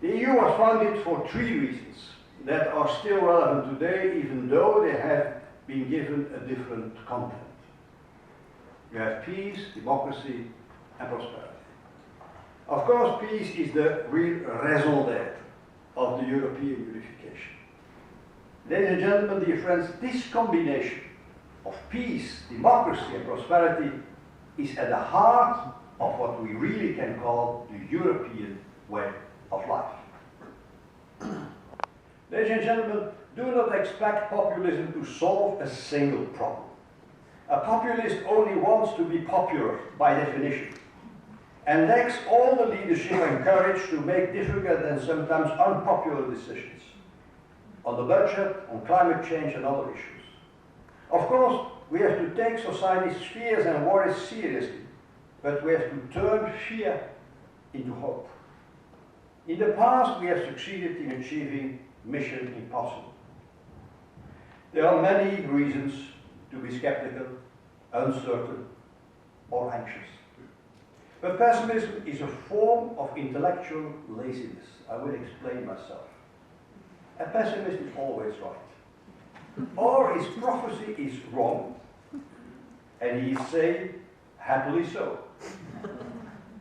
The EU was founded for 3 reasons that are still relevant today, even though they have been given a different content. You have peace, democracy, and prosperity. Of course, peace is the real raison d'être of the European unification. Ladies and gentlemen, dear friends, this combination of peace, democracy, and prosperity is at the heart of what we really can call the European way of life. Ladies and gentlemen, do not expect populism to solve a single problem. A populist only wants to be popular by definition, and lacks all the leadership and courage to make difficult and sometimes unpopular decisions on the budget, on climate change and other issues. Of course, we have to take society's fears and worries seriously, but we have to turn fear into hope. In the past, we have succeeded in achieving mission impossible. There are many reasons to be skeptical, uncertain, or anxious. But pessimism is a form of intellectual laziness. I will explain myself. A pessimist is always right. Or his prophecy is wrong, and he is saying, happily so.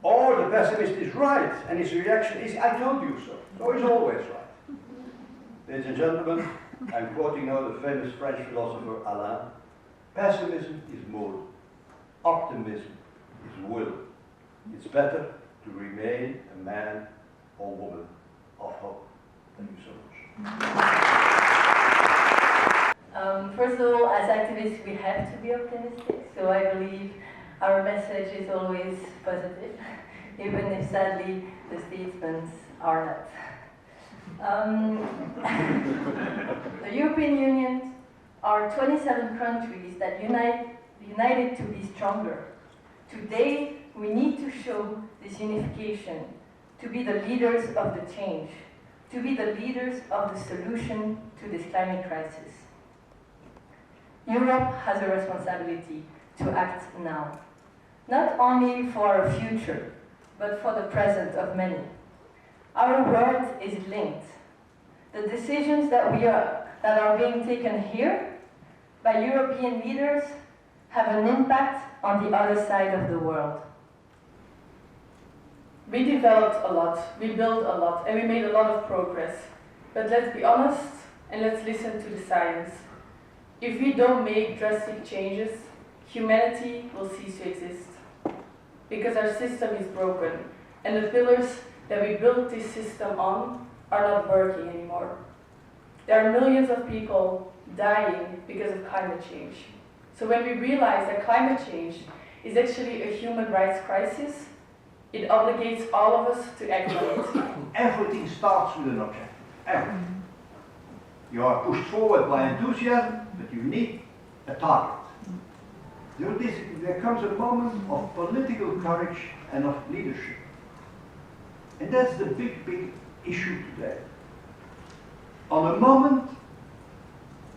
Or the pessimist is right, and his reaction is, I told you so. So he's always right. Ladies and gentlemen, I'm quoting now the famous French philosopher Alain. Pessimism is mood. Optimism is will. It's better to remain a man or woman of hope. Thank you so much. First of all, as activists, we have to be optimistic. So I believe our message is always positive, even if sadly the statements are not. The European Union are 27 countries that united to be stronger. Today, we need to show this unification, to be the leaders of the change, to be the leaders of the solution to this climate crisis. Europe has a responsibility to act now, not only for our future, but for the present of many. Our world is linked. The decisions that are being taken here by European leaders have an impact on the other side of the world. We developed a lot, we built a lot, and we made a lot of progress. But let's be honest and let's listen to the science. If we don't make drastic changes, humanity will cease to exist. Because our system is broken, and the pillars that we built this system on are not working anymore. There are millions of people dying because of climate change. So when we realize that climate change is actually a human rights crisis, it obligates all of us to act on it. Everything starts with an objective. Everything. You are pushed forward by enthusiasm, but you need a target. There comes a moment of political courage and of leadership. And that's the big issue today. On a moment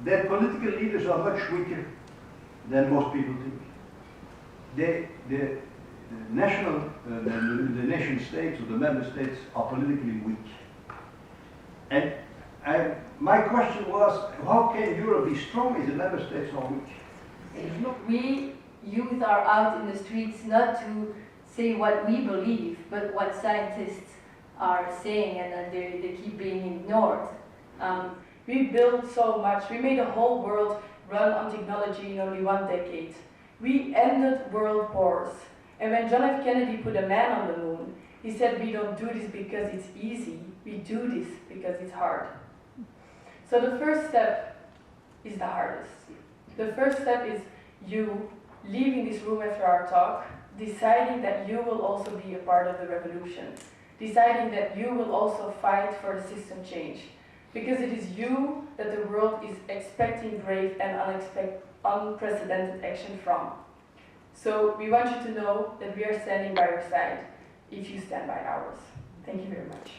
that political leaders are much weaker than most people think. The nation states or the member states are politically weak. And my question was, how can Europe be strong if the member states are weak? We youth are out in the streets not to say what we believe, but what scientists are saying, and then they keep being ignored. We built so much. We made a whole world run on technology in only 1 decade. We ended world wars. And when John F. Kennedy put a man on the moon, he said, we don't do this because it's easy. We do this because it's hard. So the first step is the hardest. The first step is you leaving this room after our talk, deciding that you will also be a part of the revolution, deciding that you will also fight for the system change. Because it is you that the world is expecting brave and unprecedented action from. So we want you to know that we are standing by your side if you stand by ours. Thank you very much.